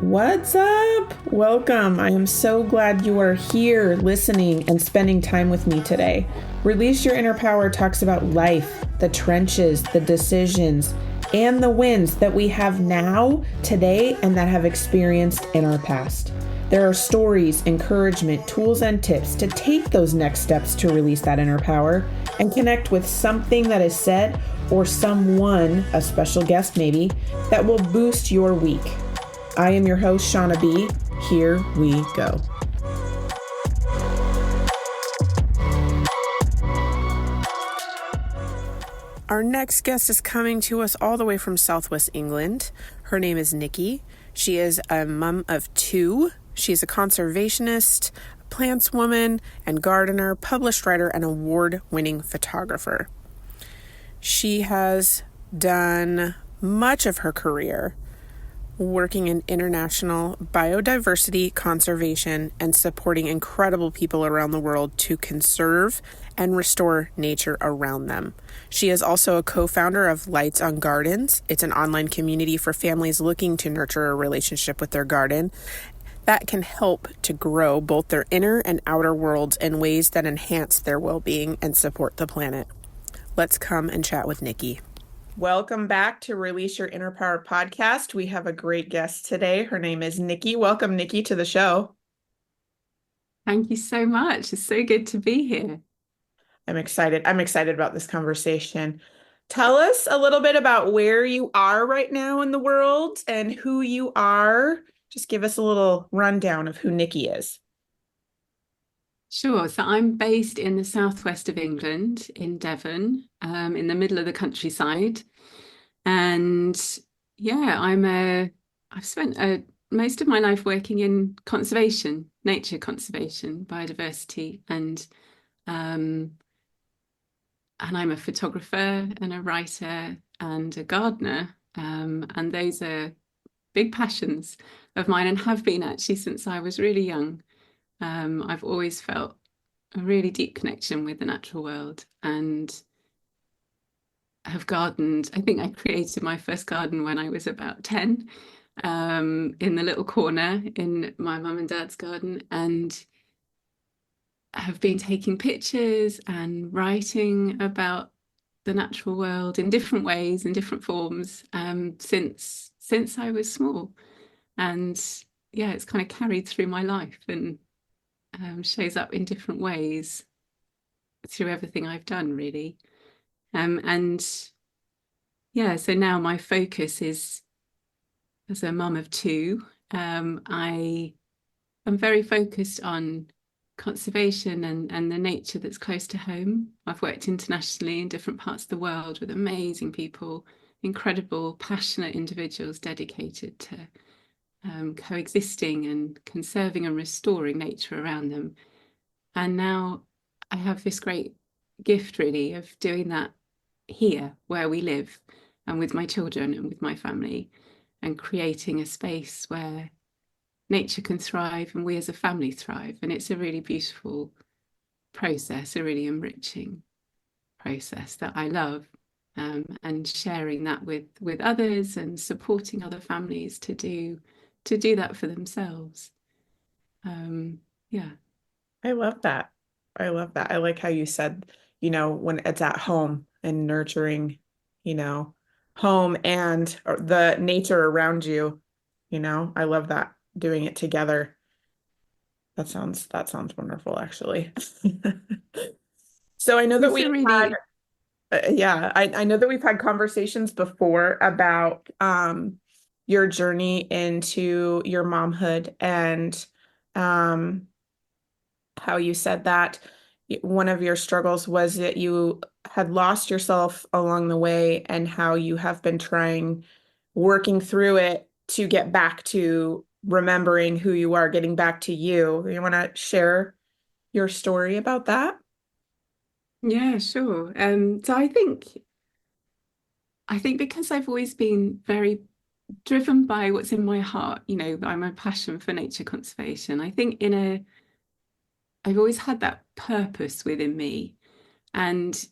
What's up? Welcome. I am so glad you are here listening and spending time with me today. Release Your Inner Power talks about life, the trenches, the decisions, and the wins that we have now, today, and that have experienced in our past. There are stories, encouragement, tools, and tips to take those next steps to release that inner power and connect with something that is said or someone, a special guest maybe, that will boost your week. I am your host, Shauna B. Here we go. Our next guest is coming to us all the way from Southwest England. Her name is Nicky. She is a mom of two. She's a conservationist, plants woman, and gardener, published writer, and award-winning photographer. She has done much of her career working in international biodiversity conservation and supporting incredible people around the world to conserve and restore nature around them. She is also a co-founder of Lights on Gardens. It's an online community for families looking to nurture a relationship with their garden that can help to grow both their inner and outer worlds in ways that enhance their well-being and support the planet. Let's come and chat with Nicky. Welcome back to Release Your Inner Power podcast. We have a great guest today. Her name is Nicky. Welcome, Nicky, to the show. Thank you so much. It's so good to be here. I'm excited. I'm excited about this conversation. Tell us a little bit about where you are right now in the world and who you are. Just give us a little rundown of who Nicky is. Sure. So I'm based in the southwest of England, in Devon, in the middle of the countryside. And yeah, I've spent most of my life working in conservation, nature conservation, biodiversity, and I'm a photographer and a writer and a gardener. And those are big passions of mine and have been actually since I was really young. I've always felt a really deep connection with the natural world and have gardened. I think I created my first garden when I was about 10, in the little corner in my mum and dad's garden, and have been taking pictures and writing about the natural world in different ways, in different forms, since I was small. And yeah, it's kind of carried through my life and shows up in different ways through everything I've done, really. And yeah, so now my focus is, as a mum of two, I am very focused on conservation and the nature that's close to home. I've worked internationally in different parts of the world with amazing people, incredible, passionate individuals dedicated to coexisting and conserving and restoring nature around them. And now I have this great gift, really, of doing that here where we live and with my children and with my family, and creating a space where nature can thrive and we as a family thrive. And it's a really beautiful process, a really enriching process that I love. And sharing that with others and supporting other families to do that for themselves. Yeah. I love that. I love that. I like how you said, when it's at home and nurturing, home and the nature around you, I love that, doing it together. That sounds wonderful, actually. So I know that It's we've a had, really I know that we've had conversations before about your journey into your momhood and um how you said that one of your struggles was that you had lost yourself along the way and how you have been working through it to get back to remembering who you are, getting back to you. You want to share your story about that? Yeah, sure. So I think because I've always been very driven by what's in my heart, by my passion for nature conservation. I've always had that purpose within me. And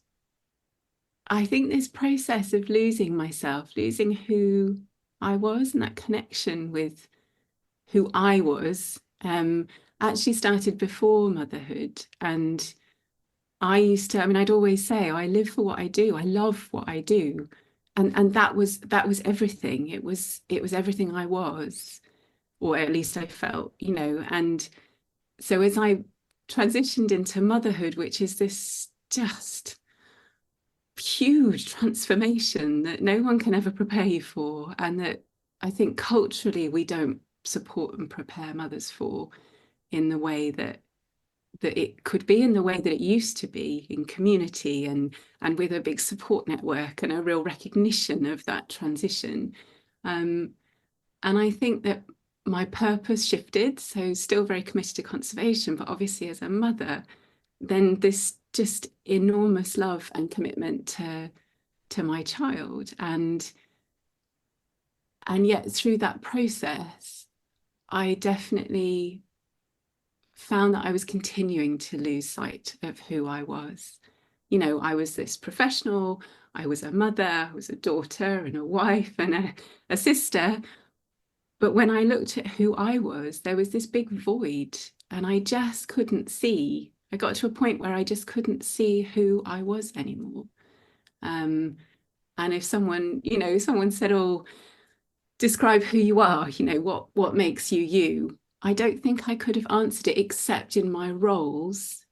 I think this process of losing myself, losing who I was and that connection with who I was actually started before motherhood. And I mean, I'd always say, I live for what I do. I love what I do. And that was everything. It was everything I was, or at least I felt, And so as I transitioned into motherhood, which is this just huge transformation that no one can ever prepare you for, and that I think culturally we don't support and prepare mothers for in the way that it could be, in the way that it used to be, in community and with a big support network and a real recognition of that transition. Um, and I think that my purpose shifted, so still very committed to conservation, but obviously as a mother, then this just enormous love and commitment to my child. And yet through that process, I definitely found that I was continuing to lose sight of who I was. I was this professional, I was a mother, I was a daughter and a wife and a sister. But when I looked at who I was, there was this big void, and I just couldn't see. I got to a point where I just couldn't see who I was anymore. And if someone said, "Oh, describe who you are," what makes you you? I don't think I could have answered it except in my roles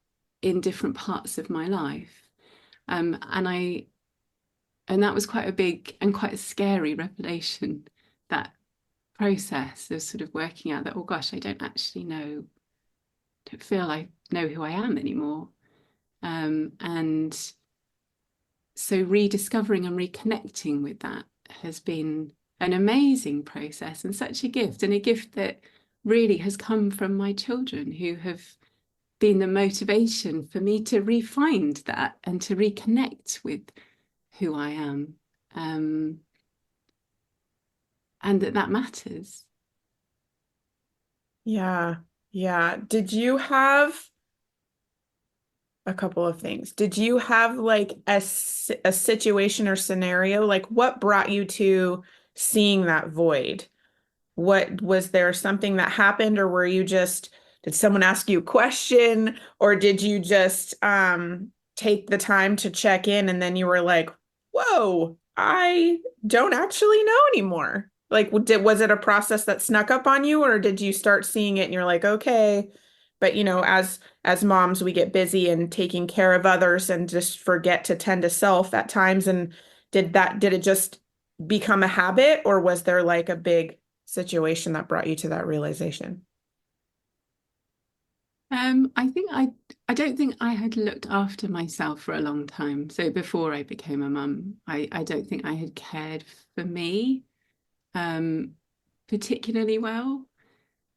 in different parts of my life. Um, and I and that was quite a big and quite a scary revelation, that process of sort of working out that, oh gosh, I don't actually know, don't feel I know who I am anymore. And so rediscovering and reconnecting with that has been an amazing process and such a gift, and a gift that really has come from my children, who have been the motivation for me to re-find that and to reconnect with who I am, and that matters. Yeah. Yeah. Did you have a couple of things? Did you have like a situation or scenario? Like what brought you to seeing that void? What was there something that happened, or were you just, did someone ask you a question, or did you just take the time to check in and then you were like, whoa, I don't actually know anymore? Like, was it a process that snuck up on you, or did you start seeing it and you're like, okay, but as moms, we get busy and taking care of others and just forget to tend to self at times. And did it just become a habit, or was there like a big situation that brought you to that realization? I don't think I had looked after myself for a long time. So before I became a mum, I don't think I had cared for me um, particularly well.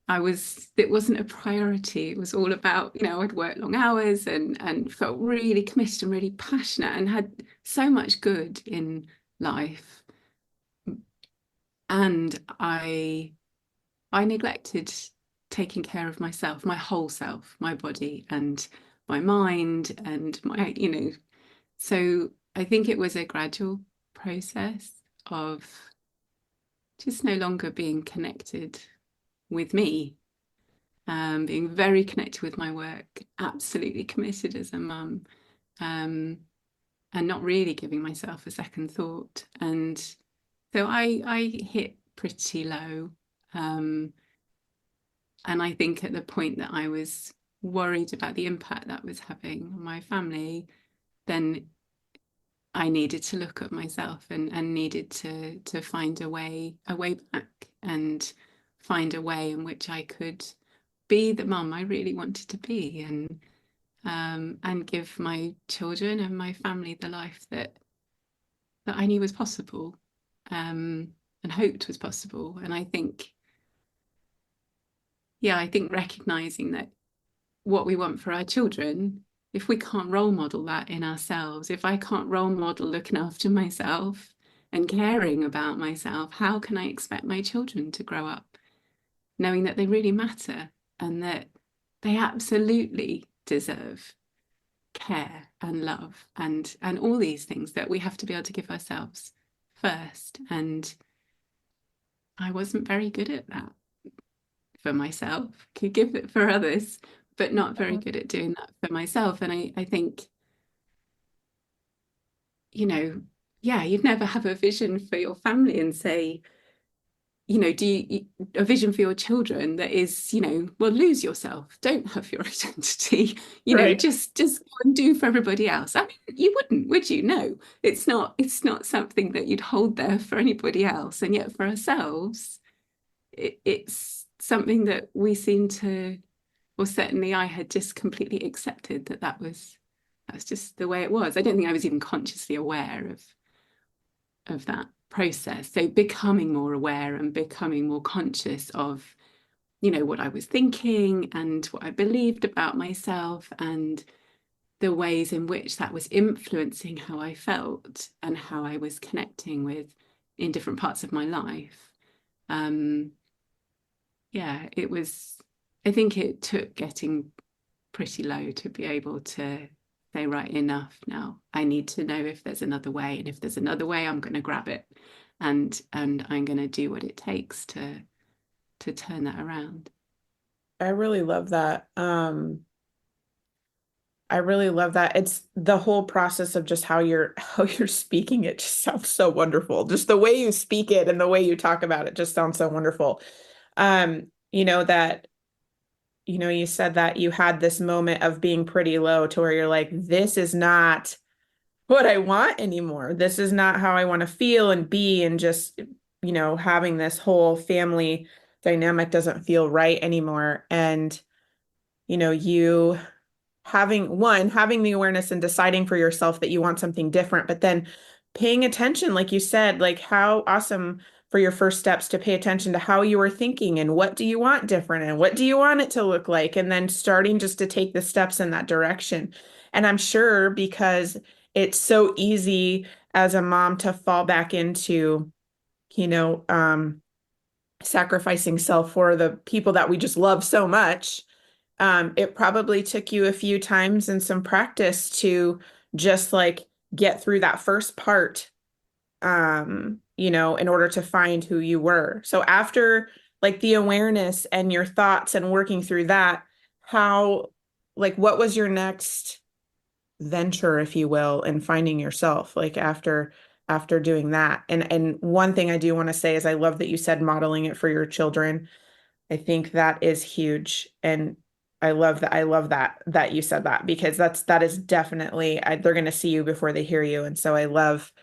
It wasn't a priority. It was all about, I'd worked long hours and felt really committed and really passionate and had so much good in life. And I neglected taking care of myself, my whole self, my body and my mind and so I think it was a gradual process of just no longer being connected with me, being very connected with my work, absolutely committed as a mum, um, and not really giving myself a second thought. And so I hit pretty low. Um, and I think at the point that I was worried about the impact that was having on my family, then I needed to look at myself and needed to find a way back, and find a way in which I could be the mum I really wanted to be, and give my children and my family the life that I knew was possible, and hoped was possible. And I think recognizing that what we want for our children, if we can't role model that in ourselves, if I can't role model looking after myself and caring about myself, how can I expect my children to grow up knowing that they really matter and that they absolutely deserve care and love and all these things that we have to be able to give ourselves first? And I wasn't very good at that. for myself, could give it for others, but not very good at doing that for myself. And I think, yeah, you'd never have a vision for your family and say, do you a vision for your children that is, well, lose yourself, don't have your identity, Right. just go and do for everybody else. I mean, you wouldn't, would you? No, it's not something that you'd hold there for anybody else. And yet for ourselves, it's something that we seem to, or certainly I had just completely accepted that's just the way it was. I don't think I was even consciously aware of that process. So becoming more aware and becoming more conscious of, what I was thinking and what I believed about myself and the ways in which that was influencing how I felt and how I was connecting with in different parts of my life. Yeah, I think it took getting pretty low to be able to say, right, enough now. I need to know if there's another way. And if there's another way, I'm going to grab it and I'm going to do what it takes to turn that around. I really love that. I really love that. It's the whole process of just how you're speaking it just sounds so wonderful. Just the way you speak it and the way you talk about it just sounds so wonderful. That you said that you had this moment of being pretty low to where you're like, this is not what I want anymore. This is not how I want to feel and be, and just, having this whole family dynamic doesn't feel right anymore. And, you having the awareness and deciding for yourself that you want something different, but then paying attention, like you said, like how awesome for your first steps to pay attention to how you were thinking and what do you want different and what do you want it to look like, and then starting just to take the steps in that direction. And I'm sure because it's so easy as a mom to fall back into, you know, um, sacrificing self for the people that we just love so much. It probably took you a few times and some practice to just like get through that first part, in order to find who you were. So after like the awareness and your thoughts and working through that, how, like, what was your next venture, if you will, in finding yourself, like after doing that? And one thing I do want to say is I love that you said modeling it for your children. I think that is huge. And I love that you said that, because that is definitely they're going to see you before they hear you. And so I love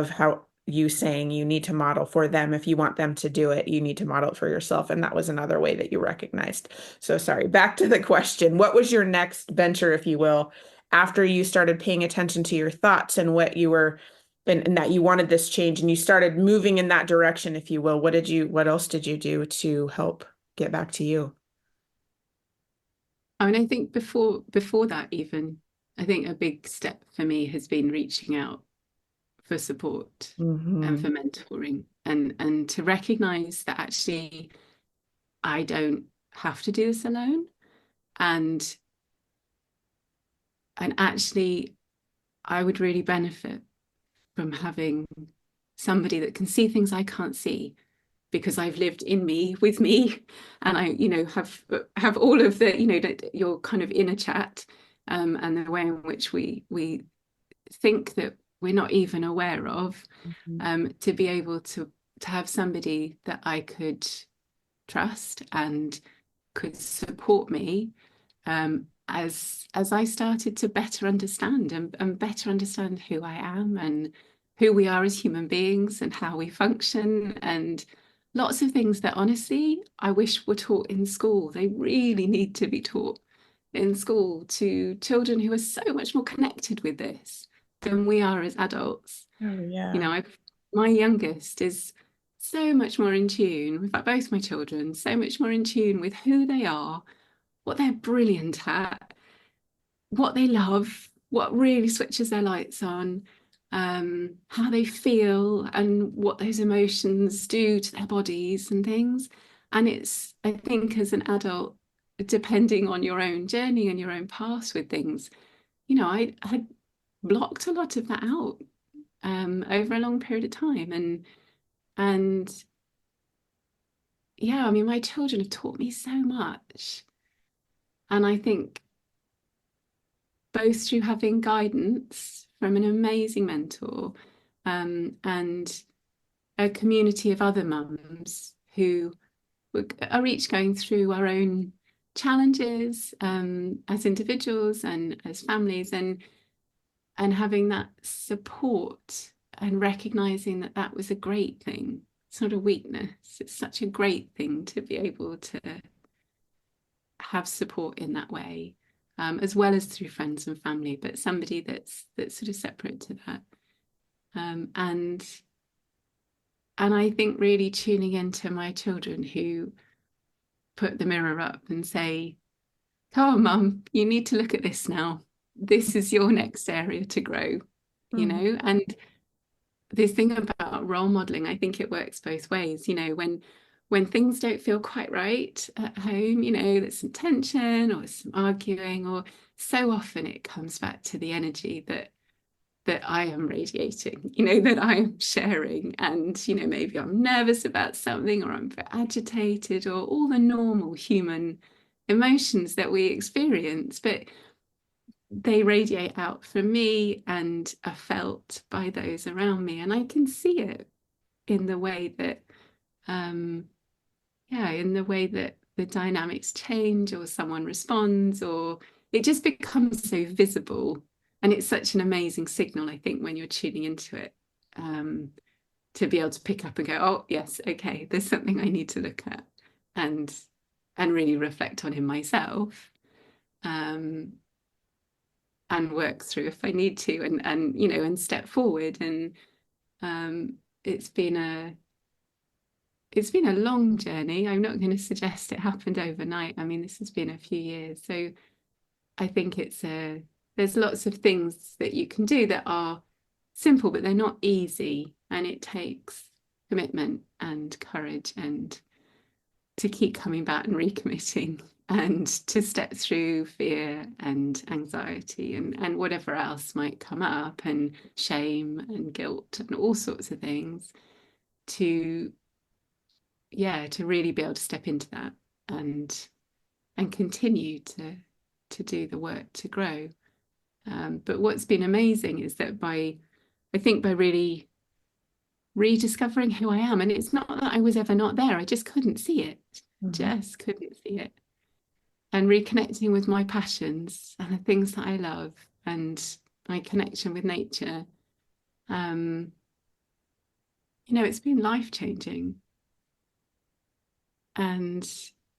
how you saying you need to model for them. If you want them to do it, you need to model it for yourself. And that was another way that you recognized. So sorry, back to the question. What was your next venture, if you will, after you started paying attention to your thoughts and what you were and that you wanted this change and you started moving in that direction, if you will? What else did you do to help get back to you? I mean, I think before that even, I think a big step for me has been reaching out for support and Hmm. for mentoring and to recognize that actually I don't have to do this alone. And actually I would really benefit from having somebody that can see things I can't see because I've lived in me with me and I, have all of the, your kind of inner chat, and the way in which we think that we're not even aware of, to be able to have somebody that I could trust and could support me, as I started to better understand and better understand who I am and who we are as human beings and how we function and lots of things that honestly I wish were taught in school. They really need to be taught in school to children who are so much more connected with this than we are as adults. Oh You yeah. know, my youngest is so much more in tune, in fact, both my children, so much more in tune with who they are, what they're brilliant at, what they love, what really switches their lights on, how they feel, and what those emotions do to their bodies and things. And it's, I think, as an adult, depending on your own journey and your own path with things, I had blocked a lot of that out, over a long period of time, and yeah, I mean, my children have taught me so much. And I think both through having guidance from an amazing mentor, and a community of other mums who are each going through our own challenges, as individuals and as families, and having that support and recognizing that that was a great thing. It's not a weakness. It's such a great thing to be able to have support in that way, as well as through friends and family, but somebody that's sort of separate to that. Um, and and I think really tuning into my children who put the mirror up and say, "Come on, mum, you need to look at this now. This is your next area to grow," you Mm. know, and this thing about role modeling, I think it works both ways. When things don't feel quite right at home, there's some tension or some arguing, or so often it comes back to the energy that I am radiating, that I am sharing. And, maybe I'm nervous about something, or I'm a bit agitated, or all the normal human emotions that we experience. But they radiate out from me and are felt by those around me. And I can see it in the way that, um, yeah, in the way that the dynamics change, or someone responds, or it just becomes so visible. And it's such an amazing signal, I think, when you're tuning into it, um, to be able to pick up and go, oh, yes, okay, there's something I need to look at and really reflect on in myself. Um, and work through if I need to, and step forward. And um, it's been a long journey. I'm not going to suggest it happened overnight. I mean, this has been a few years. So I think there's lots of things that you can do that are simple, but they're not easy. And it takes commitment and courage, and to keep coming back and recommitting, and to step through fear and anxiety, and whatever else might come up, and shame and guilt and all sorts of things, to to really be able to step into that, and continue to do the work to grow. But what's been amazing is that I think by really rediscovering who I am, and it's not that I was ever not there, I just couldn't see it, Mhm. just couldn't see it, and reconnecting with my passions and the things that I love, and my connection with nature. Um, it's been life changing, and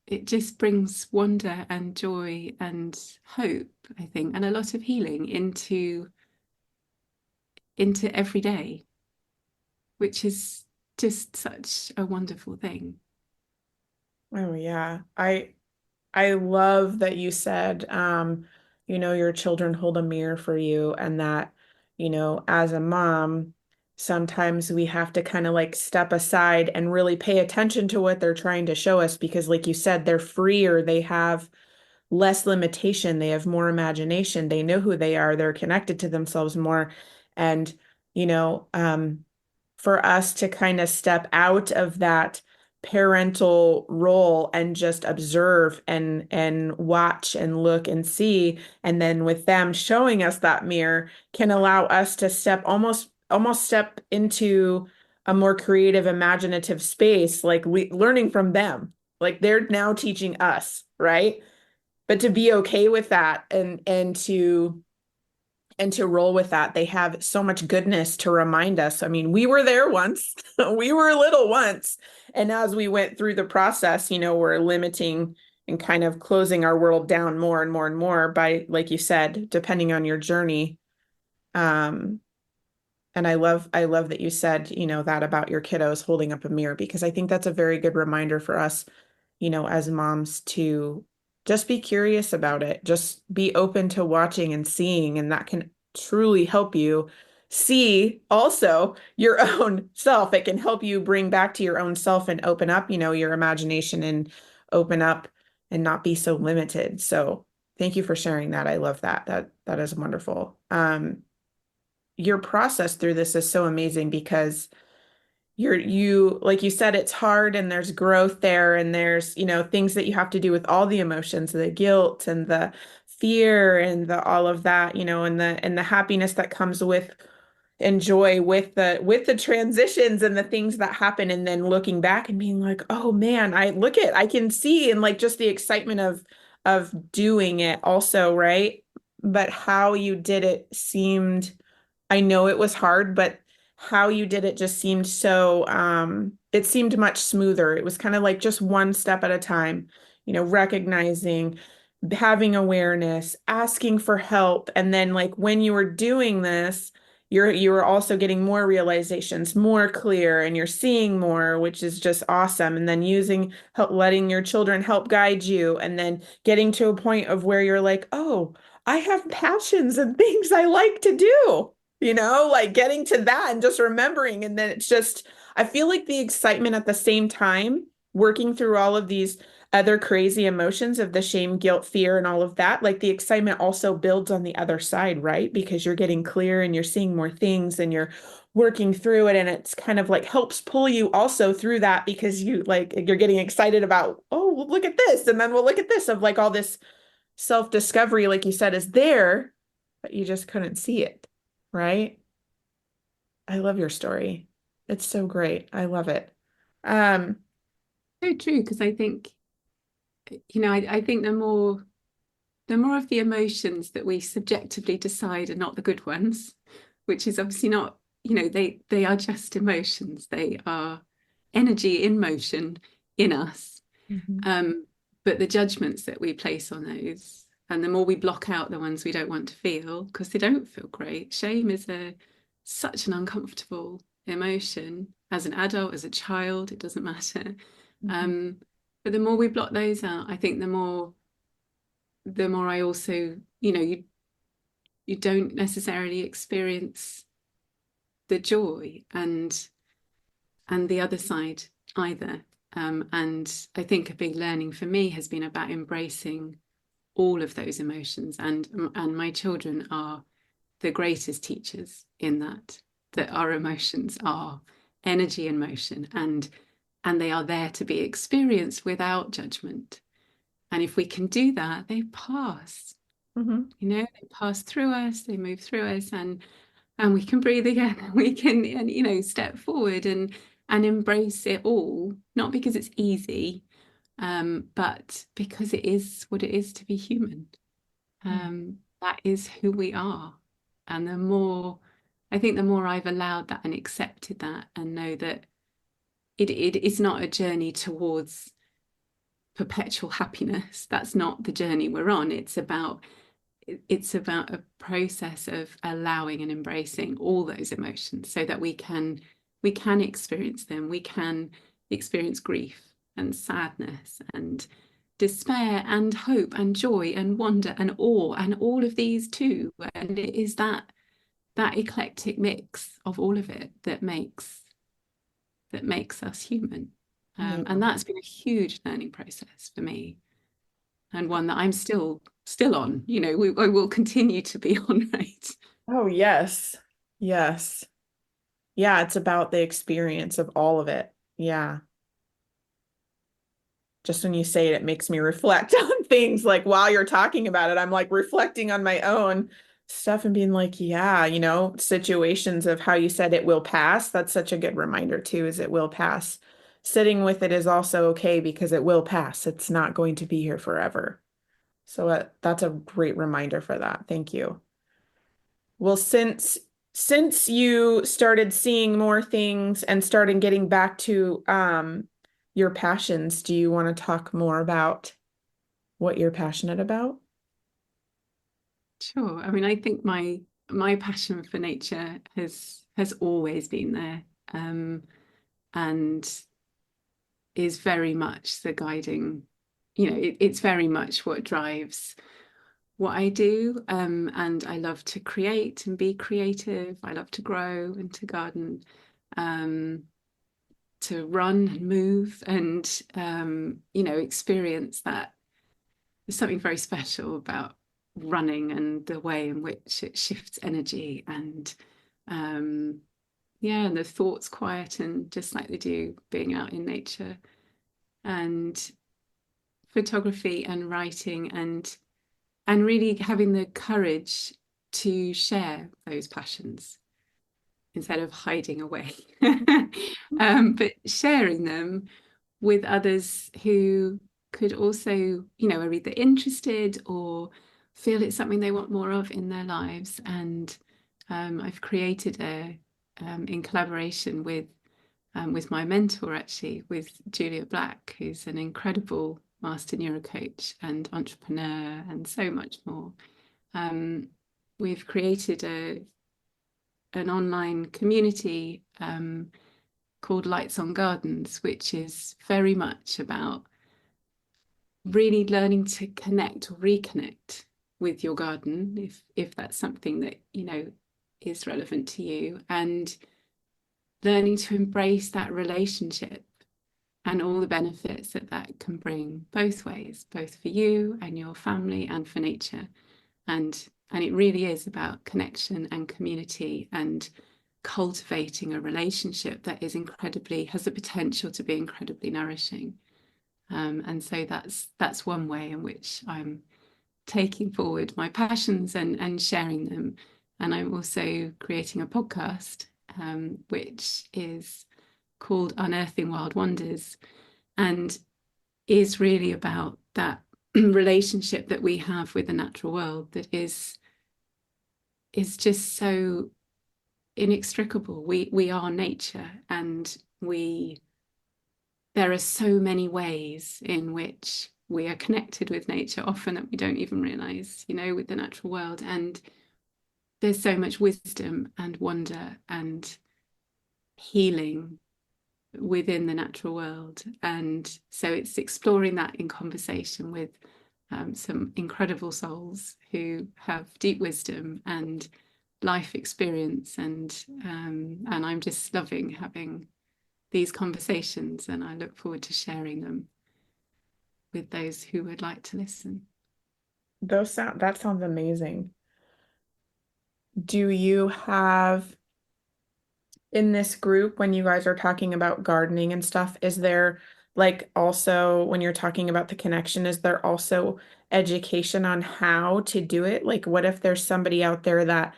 it just brings wonder and joy and hope, I think, and a lot of healing into every day, which is just such a wonderful thing. Oh yeah. I love that you said, your children hold a mirror for you, and that, as a mom, sometimes we have to kind of like step aside and really pay attention to what they're trying to show us, because like you said, they're freer, they have less limitation, they have more imagination, they know who they are, they're connected to themselves more. And, you know, um, for us to kind of step out of that parental role and just observe and watch and look and see, and then with them showing us that mirror, can allow us to step almost step into a more creative, imaginative space, like learning from them, like they're now teaching us, right? But to be okay with that, and to roll with that. They have so much goodness to remind us. I mean, we were there once, we were little once. And as we went through the process, we're limiting and kind of closing our world down more and more and more by, like you said, depending on your journey. Um, and I love that you said, that about your kiddos holding up a mirror, because I think that's a very good reminder for us, as moms, to just be curious about it. Just be open to watching and seeing, and that can truly help you see also your own self. It can help you bring back to your own self and open up, your imagination, and open up and not be so limited. So thank you for sharing that. I love that. That is wonderful. Your process through this is so amazing, because like you said, it's hard and there's growth there and there's, things that you have to do with all the emotions, the guilt and the fear and the all of that, and the happiness that comes with and joy with the transitions and the things that happen and then looking back and being like, oh man, I can see and like just the excitement of doing it also, right? But how you did it seemed I know it was hard, but how you did it just seemed so, it seemed much smoother. It was kind of like just one step at a time, recognizing, having awareness, asking for help. And then like when you were doing this, you were also getting more realizations, more clear, and you're seeing more, which is just awesome. And then letting your children help guide you, and then getting to a point of where you're like, oh, I have passions and things I like to do like getting to that and just remembering. And then I feel like the excitement at the same time, working through all of these other crazy emotions of the shame, guilt, fear, and all of that, like the excitement also builds on the other side, right? Because you're getting clear and you're seeing more things and you're working through it. And it's kind of like helps pull you also through that because you're getting excited about, oh, well, look at this. And then we'll look at this of like all this self-discovery, like you said, is there, but you just couldn't see it. Right? I love your story. It's so great. I love it. Um, So true, because I think, I think the more of the emotions that we subjectively decide are not the good ones, which is obviously not, they are just emotions. They are energy in motion in us. Mhm. Um, but the judgments that we place on those, and the more we block out the ones we don't want to feel, because they don't feel great. Shame is such an uncomfortable emotion as an adult, as a child, it doesn't matter. Mhm. Um, but the more we block those out, I think the more I also, you don't necessarily experience the joy and the other side either. And I think a big learning for me has been about embracing all of those emotions, and my children are the greatest teachers in that our emotions are energy and motion, and they are there to be experienced without judgment. And if we can do that, they pass. Mhm. They pass through us, they move through us, and we can breathe again. We can, and step forward and embrace it all, not because it's easy, but because it is what it is to be human. That is who we are. And I think the more I've allowed that and accepted that and know that it is not a journey towards perpetual happiness. That's not the journey we're on. It's about a process of allowing and embracing all those emotions so that we can experience them. We can experience grief and sadness and despair and hope and joy and wonder and awe and all of these too. And it is that eclectic mix of all of it that makes us human. Yeah. And that's been a huge learning process for me, and one that I'm still on. I will continue to be on, right? Oh, yes. Yes. Yeah, it's about the experience of all of it. Yeah. Just when you say it, it makes me reflect on things like while you're talking about it, I'm like reflecting on my own stuff and being like, yeah, situations of how you said it will pass. That's such a good reminder too, is it will pass. Sitting with it is also okay because it will pass. It's not going to be here forever. So that's a great reminder for that. Thank you. Well, since you started seeing more things and started getting back to your passions, do you want to talk more about what you're passionate about? Sure. I mean, I think my passion for nature has always been there, and is very much the guiding. It's very much what drives what I do. And I love to create and be creative. I love to grow and to garden, um, to run and move and experience that. There's something very special about running and the way in which it shifts energy, and um, Yeah, and the thoughts quieten just like they do being out in nature. And photography and writing and really having the courage to share those passions instead of hiding away. But sharing them with others who could also, are either interested or feel it's something they want more of in their lives. And I've created in collaboration with my mentor, actually, with Julia Black, who's an incredible master neurocoach and entrepreneur, and so much more. Um, we've created an online community called Lights on Gardens, which is very much about really learning to connect or reconnect with your garden, if that's something that is relevant to you, and learning to embrace that relationship and all the benefits that that can bring both ways, both for you and your family and for nature. And it really is about connection and community and cultivating a relationship that has the potential to be incredibly nourishing. And so that's one way in which I'm taking forward my passions and sharing them. And I'm also creating a podcast, which is called Unearthing Wild Wonders, and is really about that relationship that we have with the natural world that is just so inextricable. We are nature, and we there are so many ways in which we are connected with nature, often that we don't even realize, with the natural world. And there's so much wisdom and wonder and healing within the natural world. And so it's exploring that in conversation with some incredible souls who have deep wisdom and life experience. And I'm just loving having these conversations, and I look forward to sharing them with those who would like to listen. That sounds amazing. Do you have in this group, when you guys are talking about gardening and stuff, is there like also when you're talking about the connection, is there also education on how to do it? Like, what if there's somebody out there that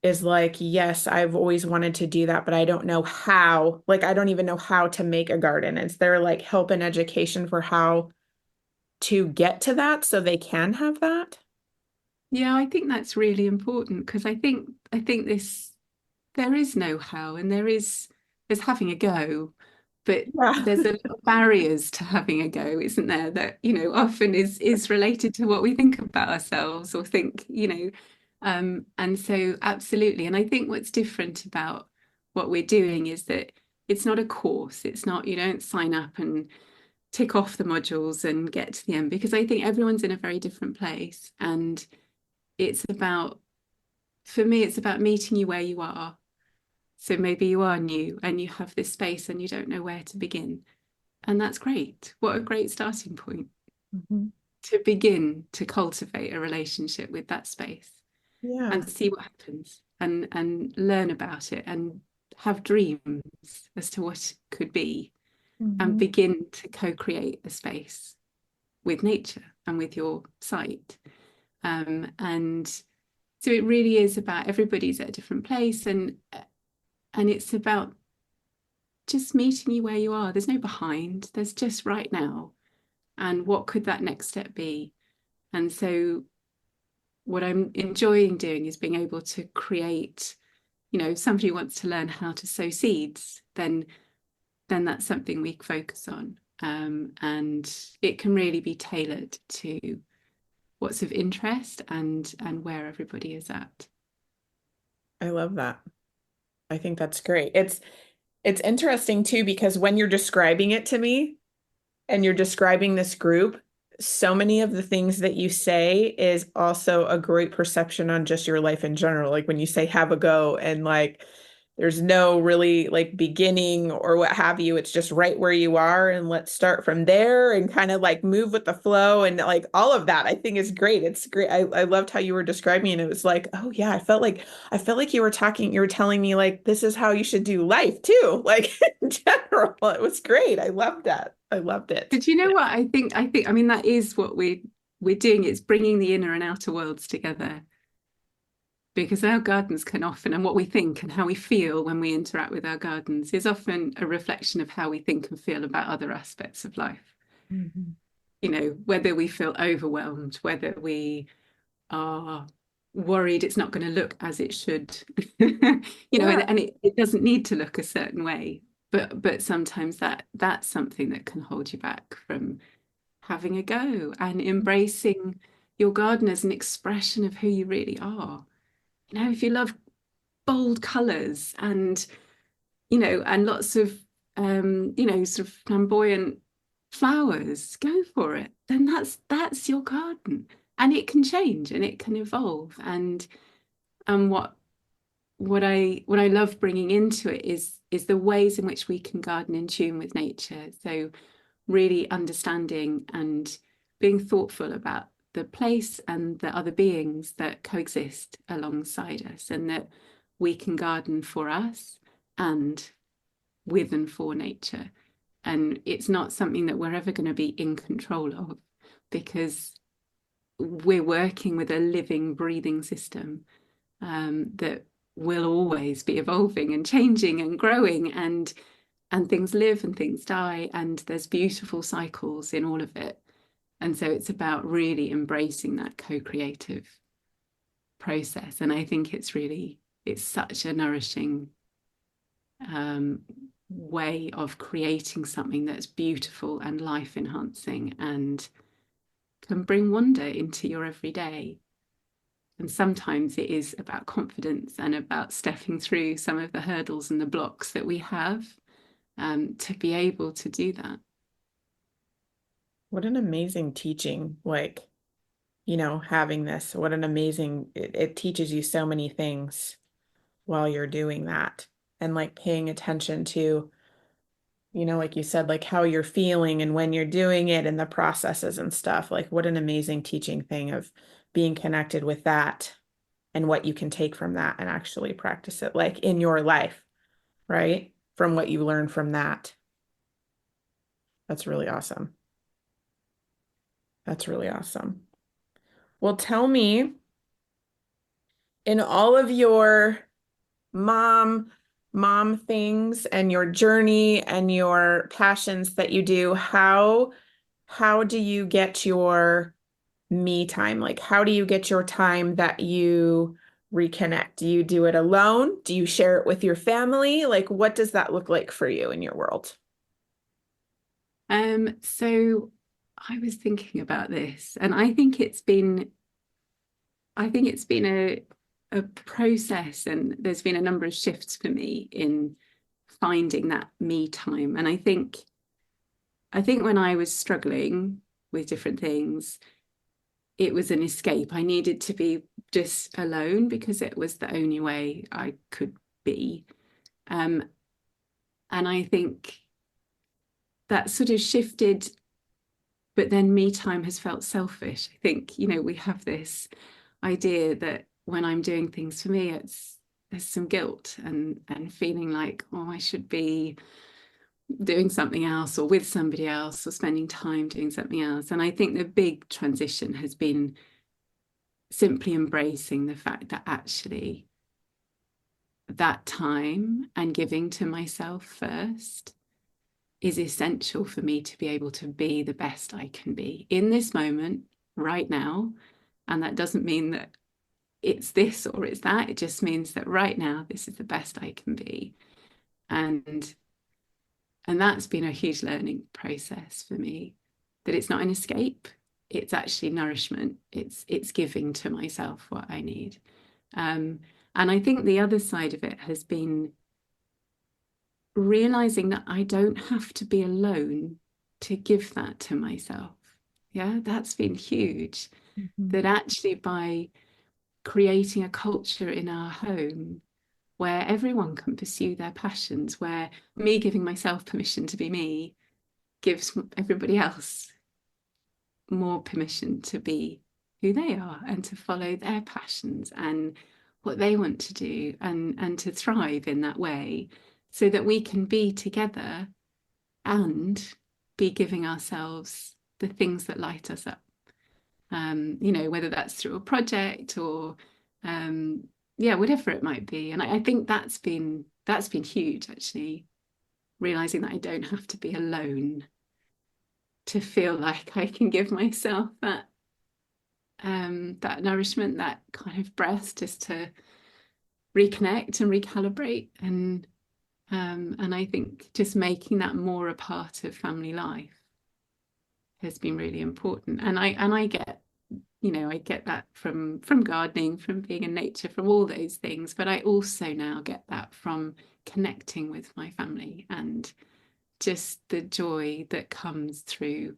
is like, yes, I've always wanted to do that, but I don't know how. Like, I don't even know how to make a garden. Is there like help and education for how to get to that so they can have that? Yeah, I think that's really important because I think this there is no how, and there's having a go, but Yeah. there's a lot of barriers to having a go, isn't there? That often is related to what we think about ourselves or think, and so absolutely. And I think what's different about what we're doing is that it's not a course. It's not, you don't sign up and tick off the modules and get to the end, because I think everyone's in a very different place. And it's about, for me, it's about meeting you where you are. So maybe you are new and you have this space and you don't know where to begin. And that's great. What a great starting point Mhm. to begin to cultivate a relationship with that space Yeah. and see what happens and learn about it and have dreams as to what could be, and Mhm. begin to co-create a space with nature and with your site. And so it really is about, everybody's at a different place, and it's about just meeting you where you are. There's no behind, there's just right now. And what could that next step be? And so what I'm enjoying doing is being able to create, if somebody wants to learn how to sow seeds, then that's something we focus on. And it can really be tailored to what's of interest and where everybody is at. I love that. I think that's great. It's interesting too because when you're describing it to me and you're describing this group, so many of the things that you say is also a great perception on just your life in general. Like when you say have a go and like there's no really like beginning or what have you. It's just right where you are, and let's start from there and kind of like move with the flow and like all of that I think is great. It's great. I loved how you were describing it. It was like, oh yeah, I felt like you were telling me like this is how you should do life too. Like in general. It was great. I loved that. I loved it. But you know what? I mean, that is what we're doing. It's bringing the inner and outer worlds together, because our gardens can often, and what we think and how we feel when we interact with our gardens is often a reflection of how we think and feel about other aspects of life. Mhm. You know, whether we feel overwhelmed, whether we are worried it's not going to look as it should, Yeah. and it doesn't need to look a certain way. But sometimes that's something that can hold you back from having a go and embracing your garden as an expression of who you really are. You know, if you love bold colours and lots of sort of flamboyant flowers, go for it. Then that's your garden. And it can change and it can evolve. And what I love bringing into it is the ways in which we can garden in tune with nature. So really understanding and being thoughtful about the place and the other beings that coexist alongside us, and that we can garden for us and with and for nature. And it's not something that we're ever going to be in control of, because we're working with a living, breathing system that will always be evolving and changing and growing, and things live and things die, and there's beautiful cycles in all of it. And so it's about really embracing that co-creative process. And I think it's such a nourishing um, way of creating something that's beautiful and life enhancing and can bring wonder into your everyday. And sometimes it is about confidence and about stepping through some of the hurdles and the blocks that we have, to be able to do that. What an amazing teaching, like, having this. What an amazing, it teaches you so many things while you're doing that. And like paying attention to, like you said, like how you're feeling and when you're doing it and the processes and stuff. Like, what an amazing teaching thing of being connected with that and what you can take from that and actually practice it, like in your life, right? From what you learn from that. That's really awesome. That's really awesome. Well, tell me, in all of your mom mom things and your journey and your passions that you do, how do you get your me time? Like, how do you get your time that you reconnect? Do you do it alone? Do you share it with your family? Like, what does that look like for you in your world? So I was thinking about this, and I think it's been a process, and there's been a number of shifts for me in finding that me time. And I think when I was struggling with different things, it was an escape. I needed to be just alone because it was the only way I could be. Um, and I think that sort of shifted, but then me time has felt selfish. I think, we have this idea that when I'm doing things for me, there's some guilt and feeling like, oh, I should be doing something else or with somebody else or spending time doing something else. And I think the big transition has been simply embracing the fact that actually that time and giving to myself first is essential for me to be able to be the best I can be in this moment right now. And that doesn't mean that it's this or it's that. It just means that right now, this is the best I can be. And and that's been a huge learning process for me, that it's not an escape, it's actually nourishment. It's giving to myself what I need. Um, and I think the other side of it has been realizing that I don't have to be alone to give that to myself. Yeah, that's been huge. Mhm. That actually by creating a culture in our home where everyone can pursue their passions, where me giving myself permission to be me gives everybody else more permission to be who they are and to follow their passions and what they want to do, and to thrive in that way, so that we can be together and be giving ourselves the things that light us up. Whether that's through a project or whatever it might be. And I think that's been huge, actually, realizing that I don't have to be alone to feel like I can give myself that nourishment, that kind of breath, just to reconnect and recalibrate. And I think just making that more a part of family life has been really important. And I get, I get that from gardening, from being in nature, from all those things. But I also now get that from connecting with my family, and just the joy that comes through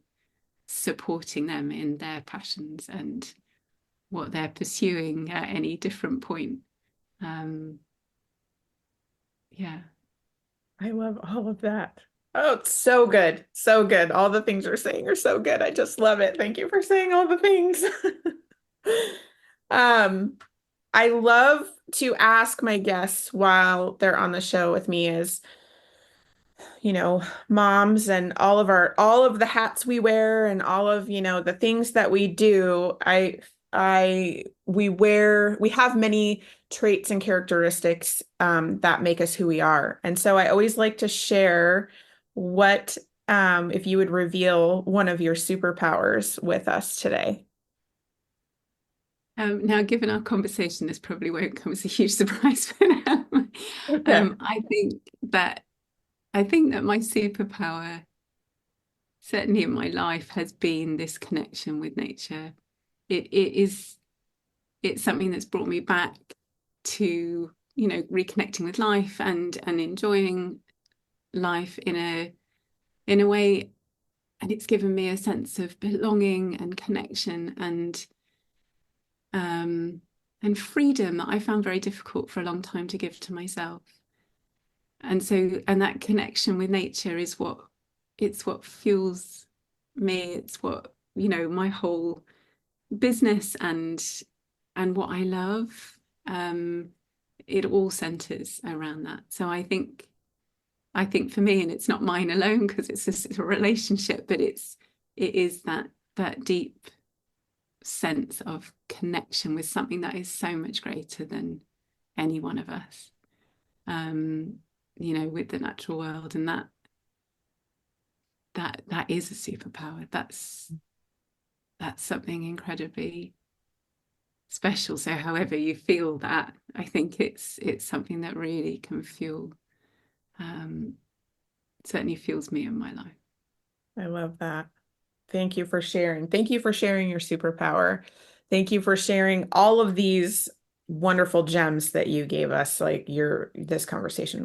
supporting them in their passions and what they're pursuing at any different point. I love all of that. Oh, it's so good. So good. All the things you're saying are so good. I just love it. Thank you for saying all the things. I love to ask my guests while they're on the show with me is, moms, and all of the hats we wear, and all of, the things that we do. We have many traits and characteristics that make us who we are. And so I always like to share if you would reveal one of your superpowers with us today. Now, given our conversation, this probably won't come as a huge surprise for them. Okay. I think that my superpower, certainly in my life, has been this connection with nature. It's something that's brought me back to, reconnecting with life and enjoying life in a way, and it's given me a sense of belonging and connection and freedom that I found very difficult for a long time to give to myself. And that connection with nature is what fuels me. It's what, my whole business and what I love. It all centers around that. So I think for me, and it's not mine alone because it's a relationship, but it is that deep sense of connection with something that is so much greater than any one of us. With the natural world, and that is a superpower. That's something incredibly special. So however you feel that, I think it's something that really can fuel, certainly fuels me in my life. I love that. Thank you for sharing. Thank you for sharing your superpower. Thank you for sharing all of these wonderful gems that you gave us. I love this conversation.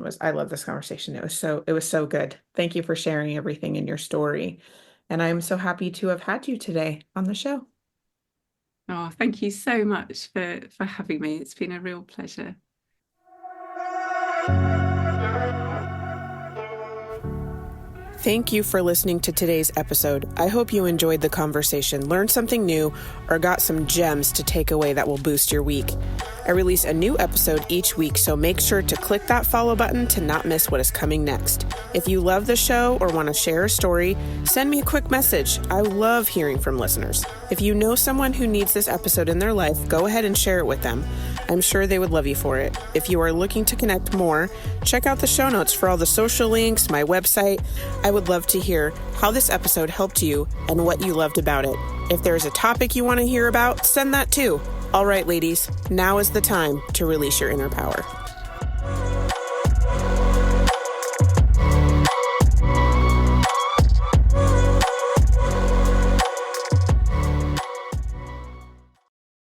It was so good. Thank you for sharing everything in your story. And I'm so happy to have had you today on the show. Oh, thank you so much for having me. It's been a real pleasure. Thank you for listening to today's episode. I hope you enjoyed the conversation, learned something new, or got some gems to take away that will boost your week. I release a new episode each week, so make sure to click that follow button to not miss what is coming next. If you love the show or want to share a story, send me a quick message. I love hearing from listeners. If you know someone who needs this episode in their life, go ahead and share it with them. I'm sure they would love you for it. If you are looking to connect more, check out the show notes for all the social links, my website. I would love to hear how this episode helped you and what you loved about it. If there's a topic you want to hear about, send that too. All right, ladies, now is the time to release your inner power.